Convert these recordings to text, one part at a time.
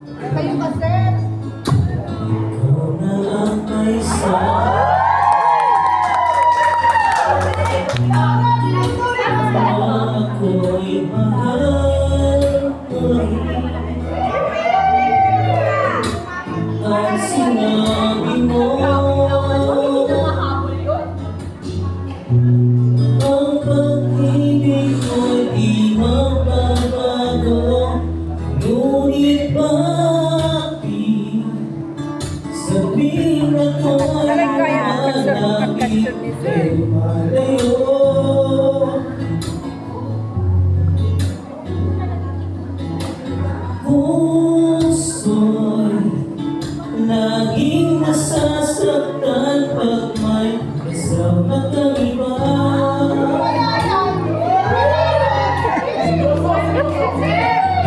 Kayo kasi. Ikaw na ang may ako'y mahal mo rin. Ang sinabi mo, ang pag-ibig ko'y di mababago. Ngunit bakit sabihin ako'y hanapin ko'y malayo? Puso'y laging nasasaktan pag may kasama kang iba.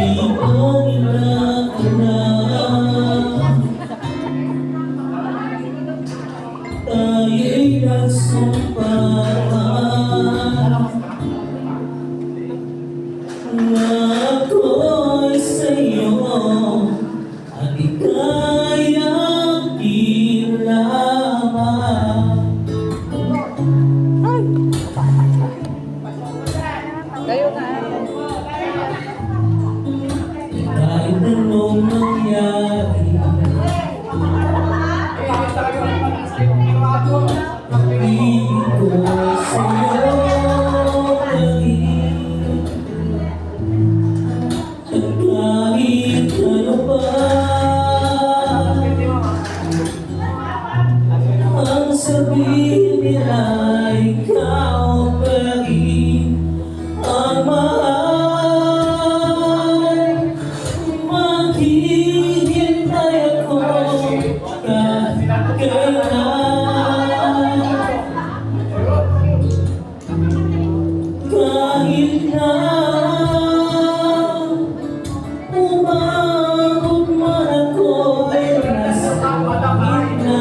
Di ba nila alam tayo'y nagsumpaan na ako'y sa'yo at ika'y aking lamang. Kayo na. Kahit anong nangyari, pag-ibig ko'y sa'yo laging. At kahit ano pa ang sabihin nila, ikaw pa rin ang mahal. Maghihintay ako kahit kailan, kahit na umabot man ako'y nasa gitna.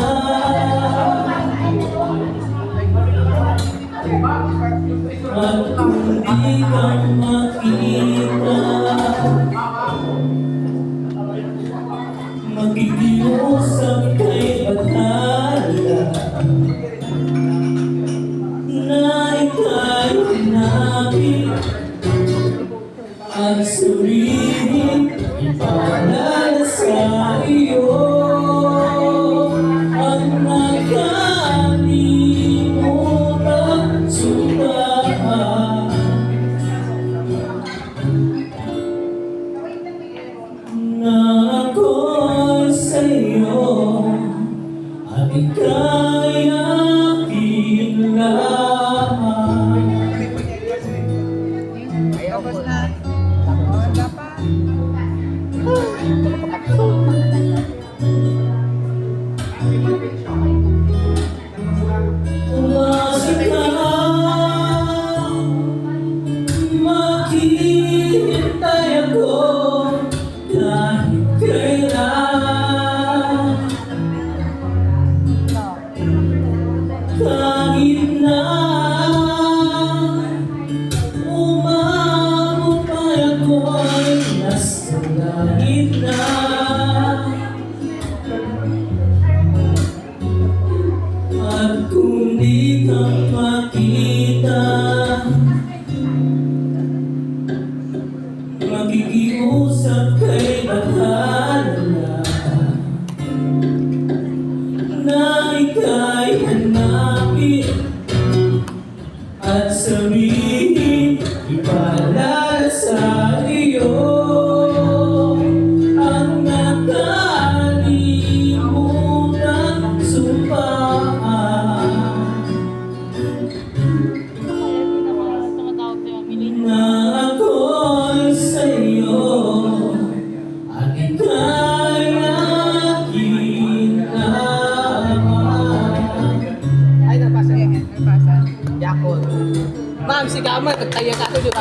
At kung di kang makita, magkikiusap kay batala na ika'y hanapin at sabihin ipaalala sa iyo ang nakalimutan sumpaan na ako'y sa'yo at ika'y aking lamang. Tapos na. Wala pa. Umasa ka, maghihintay ako kahit kailan, kahit na umabot pa ako'y nasa langit na. At kung di ka makita, makikiusap kay bathala na ika'y hanapin at sabihin ipaalala sa iyo ang nakalimutan sumpaan na ako'y sa'yo at ika'y aking lamang. Ay, napasa. Napasa. Yakol. Ma'am, si Gamal, nagtaya ka ito, di ba?